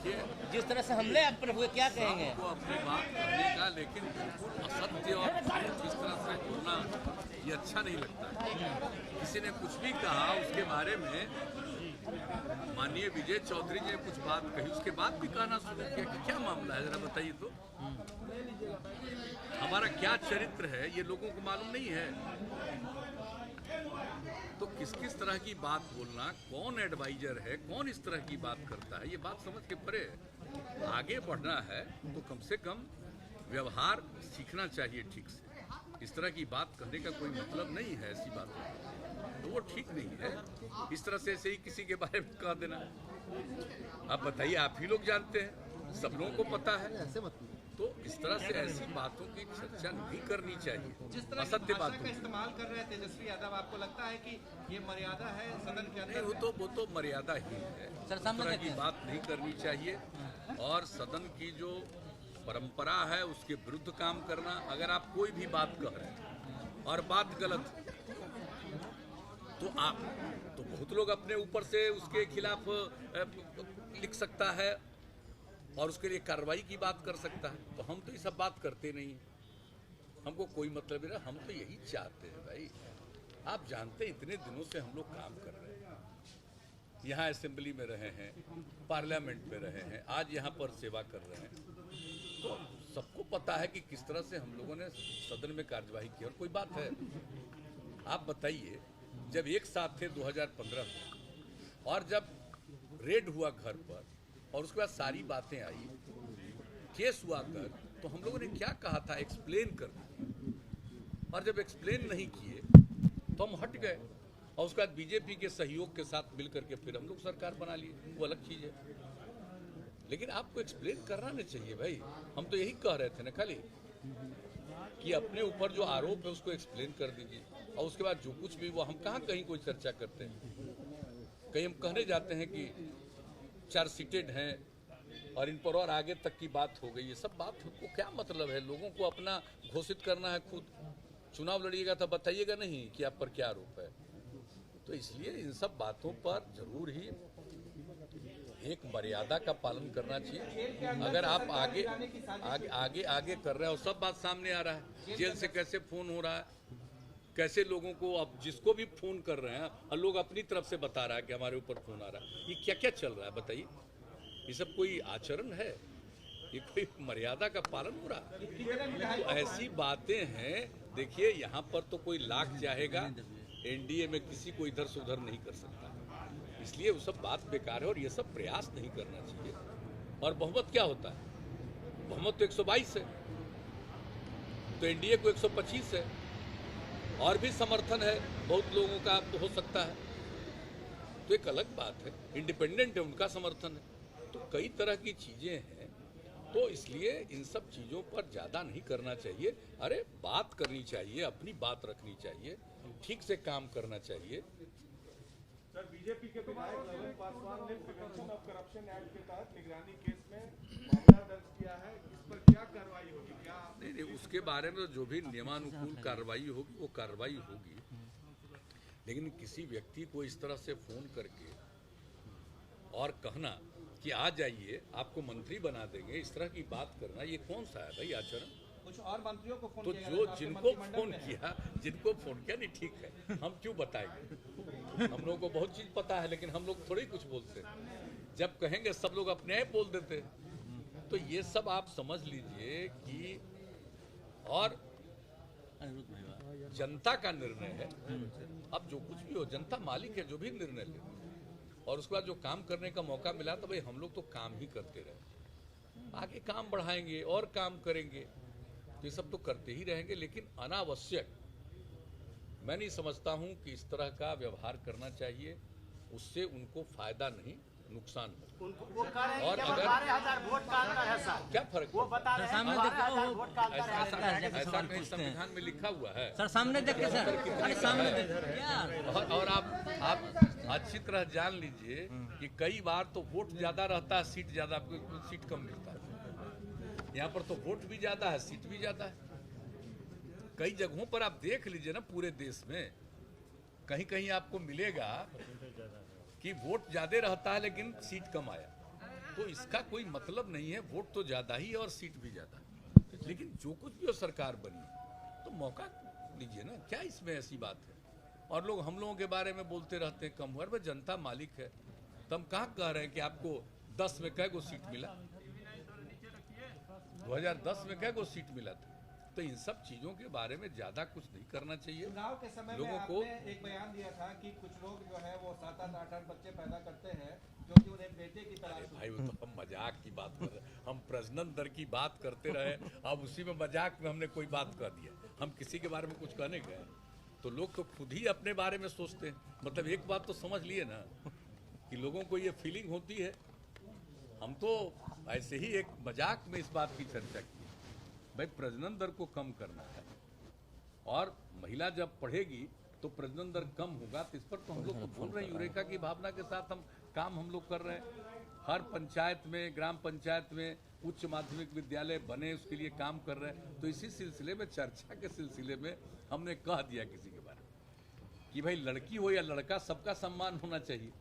देखिए, जिस तरह से हमले आप पर हुए, क्या कहेंगे? को अपनी बात करने का, लेकिन बिल्कुल असत्य और किस तरह से बोलना ये अच्छा नहीं लगता है। किसी ने कुछ भी कहा उसके बारे में, माननीय विजय चौधरी जी ने कुछ बात कही, उसके बाद भी कहना शुरू किया कि क्या मामला है, जरा बताइए तो। हमारा क्या चरित्र है ये लोगों को मालूम नहीं है। तो किस किस तरह की बात बोलना, कौन एडवाइजर है, कौन इस तरह की बात करता है, ये बात समझ के परे है। आगे बढ़ना है तो कम से कम व्यवहार सीखना चाहिए ठीक से। इस तरह की बात करने का कोई मतलब नहीं है, ऐसी बात तो वो ठीक नहीं है। इस तरह से ऐसे ही किसी के बारे में कह देना। अब बताइए, आप ही लोग जानते हैं, सब लोगों को पता है। तो इस तरह से ऐसी बातों की चर्चा नहीं करनी चाहिए। जिस तरह असत्य भाषा बातों का इस्तेमाल कर रहे हैं तेजस्वी यादव, आपको लगता है कि ये मर्यादा है सदन के अंदर? वो तो मर्यादा ही है। सर, इस सामने तरह की देखिए। बात नहीं करनी चाहिए। और सदन की जो परंपरा है उसके विरुद्ध काम करना। अगर आप कोई भी बात कह रहे हैं और बात गलत है, तो बहुत लोग अपने ऊपर से उसके खिलाफ लिख सकता है और उसके लिए कार्रवाई की बात कर सकता है। तो हम तो ये सब बात करते नहीं हैं, हमको कोई मतलब नहीं। हम तो यही चाहते हैं भाई, आप जानते हैं इतने दिनों से हम लोग काम कर रहे हैं, यहाँ असेंबली में रहे हैं, पार्लियामेंट में रहे हैं, आज यहाँ पर सेवा कर रहे हैं। तो सबको पता है कि किस तरह से हम लोगों ने सदन में कार्यवाही की। और कोई बात है, आप बताइए, जब एक साथ थे 2015 में, और जब रेड हुआ घर पर और उसके बाद सारी बातें आई, केस हुआ कर, तो हम लोगों ने क्या कहा था, एक्सप्लेन कर दिया। और जब एक्सप्लेन नहीं किए तो हम हट गए, और उसके बाद बीजेपी के सहयोग के साथ मिलकर के फिर हम लोग सरकार बना लिए, वो अलग चीज है। लेकिन आपको एक्सप्लेन करना नहीं चाहिए भाई। हम तो यही कह रहे थे ना खाली कि अपने ऊपर जो आरोप है उसको एक्सप्लेन कर दीजिए, और उसके बाद जो कुछ भी वो, हम कहाँ कहीं कोई चर्चा करते हैं। कहीं हम कहने जाते हैं कि चार्ज सीटेड हैं और इन पर और आगे तक की बात हो गई। ये सब बात को क्या मतलब है? लोगों को अपना घोषित करना है, खुद चुनाव लड़िएगा तो बताइएगा नहीं कि आप पर क्या आरोप है। तो इसलिए इन सब बातों पर जरूर ही एक मर्यादा का पालन करना चाहिए। अगर आप आगे आगे आगे आगे कर रहे हो, सब बात सामने आ रहा है, जेल से कैसे फोन हो रहा है, कैसे लोगों को, अब जिसको भी फोन कर रहे हैं और लोग अपनी तरफ से बता रहा है कि हमारे ऊपर फोन आ रहा है। ये क्या क्या चल रहा है बताइए? ये सब कोई आचरण है? ये कोई मर्यादा का पालन हो रहा है? तो ऐसी बातें हैं। देखिए, यहाँ पर तो कोई लाख चाहेगा, एनडीए में किसी को इधर से उधर नहीं कर सकता, इसलिए वो सब बात बेकार है और ये सब प्रयास नहीं करना चाहिए। और बहुमत क्या होता है? बहुमत तो 122 है, तो एनडीए को 125 है, और भी समर्थन है बहुत लोगों का हो सकता है, तो एक अलग बात है। इंडिपेंडेंट है, उनका समर्थन है। तो कई तरह की चीजें हैं, तो इसलिए इन सब चीजों पर ज्यादा नहीं करना चाहिए। अरे बात करनी चाहिए, अपनी बात रखनी चाहिए, ठीक से काम करना चाहिए। सर, बीजेपी के विधायक ललन पासवान ने प्रिवेंशन ऑफ करप्शन एक्ट के तहत निगरानी केस में मामला दर्ज किया है, इस पर क्या कार्रवाई होगी? क्या नहीं, उसके बारे में जो भी नियमानुकूल कार्रवाई होगी वो कार्रवाई होगी। लेकिन किसी व्यक्ति को इस तरह से फोन करके और कहना कि आ जाइए आपको मंत्री बना देंगे, इस तरह की बात करना, ये कौन सा है भाई आचरण? कुछ और मंत्रियों को फोन तो किया जो जिनको फोन किया नहीं, ठीक है, हम क्यों बताएंगे? हम लोगों को बहुत चीज पता है, लेकिन हम लोग थोड़ी कुछ बोलते हैं। जब कहेंगे सब लोग अपने आप बोल देते हैं। तो ये सब आप समझ लीजिए कि, और जनता का निर्णय है। अब जो कुछ भी हो, जनता मालिक है, जो भी निर्णय ले, और उसके बाद जो काम करने का मौका मिला तो भाई हम लोग तो काम ही करते रहे, आगे काम बढ़ाएंगे और काम करेंगे, तो ये सब तो करते ही रहेंगे। लेकिन अनावश्यक मैं नहीं समझता हूं कि इस तरह का व्यवहार करना चाहिए। उससे उनको फायदा नहीं, नुकसान हो। वो कह रहे हैं और कि अगर 12,000 वोट का अंतर है सर, क्या फर्क वो बता रहे हैं 12,000 वोट का अंतर है सर। ऐसा कहीं संविधान में लिखा हुआ है? सर सामने देखिए सर, अरे सामने देखिए यार। और आप अच्छी तरह जान लीजिए कि कई बार तो वोट ज्यादा रहता है, सीट ज्यादा, सीट कम मिलता है। यहाँ पर तो वोट भी ज्यादा है, सीट भी ज्यादा है। कई जगहों पर आप देख लीजिए ना, पूरे देश में कहीं कहीं आपको मिलेगा कि वोट ज्यादा रहता है लेकिन सीट कम आया। तो इसका कोई मतलब नहीं है। वोट तो ज्यादा ही और सीट भी ज्यादा, लेकिन जो कुछ भी हो सरकार बनी तो मौका लीजिए ना, क्या इसमें ऐसी बात है। और लोग हम लोगों के बारे में बोलते रहते हैं कम हुआ, भाई जनता मालिक है। तो हम कहाँ कह रहे हैं कि आपको 10 में कै गो सीट मिला, 2010 में कै गो सीट मिला था। तो इन सब चीजों के बारे में ज्यादा कुछ नहीं करना चाहिए। चुनाव के समय में लोगों को आपने एक बयान दिया था कि कुछ लोग जो है वो 7-8 8 बच्चे पैदा करते हैं जो कि उन्हें बेटे की तलाश में। भाई वो तो हम मजाक की बात कर रहे हैं, हम प्रजनन दर की बात करते रहे, अब उसी में मजाक में हमने कोई बात कर दिया। हम किसी के बारे में कुछ कहने गए तो लोग तो खुद ही अपने बारे में सोचते हैं। मतलब एक बात तो समझ लिए ना कि लोगों को ये फीलिंग होती है। हम तो ऐसे ही एक मजाक में इस बात की चर्चा की, भाई प्रजनन दर को कम करना है और महिला जब पढ़ेगी तो प्रजनन दर कम होगा। तो इस पर तो हम लोग तो बोल रहे हैं, यूरेका की भावना के साथ हम काम हम लोग कर रहे हैं। हर पंचायत में, ग्राम पंचायत में उच्च माध्यमिक विद्यालय बने, उसके लिए काम कर रहे हैं। तो इसी सिलसिले में, चर्चा के सिलसिले में हमने कह दिया किसी के बारे में कि भाई लड़की हो या लड़का सबका सम्मान होना चाहिए।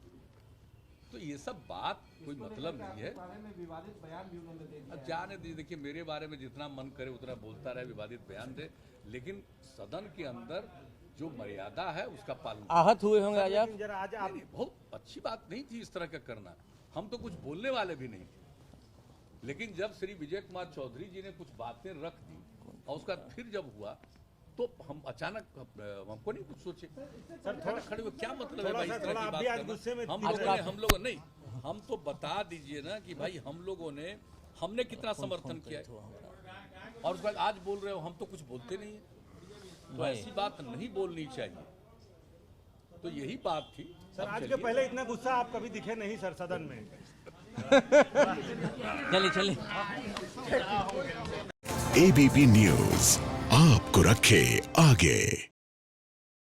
तो ये सब बात कोई मतलब नहीं है। बारे में विवादित बयान भी उन्होंने दे दिया। अब जाने दीजिए, देखिए मेरे बारे में जितना मन करे उतना बोलता रहे, विवादित बयान दे, लेकिन सदन के अंदर जो मर्यादा है उसका पालन। आहत हुए होंगे आज आप? जरा आज आप नहीं, बहुत अच्छी बात नहीं थी इस तरह का करना। हम तो कुछ बोलने वाले भी नहीं थे, लेकिन जब श्री विजय कुमार चौधरी जी ने कुछ बातें रख दी और उसका फिर जब हुआ तो हम अचानक, हमको नहीं कुछ सोचे, सर थोड़ा खड़े हुए, क्या मतलब है भाई इस तरह की बात करना। हम लोगों नहीं, हम तो बता दीजिए ना कि भाई हम लोगों ने, हमने कितना समर्थन किया है और उसके बाद आज बोल रहे हो हम तो कुछ बोलते नहीं है। तो ऐसी बात नहीं बोलनी चाहिए। तो यही बात थी सर। आज के पहले इतना गुस्सा आप कभी दिखे नहीं सर सदन में। चलिए एबीपी न्यूज आपको रखे आगे।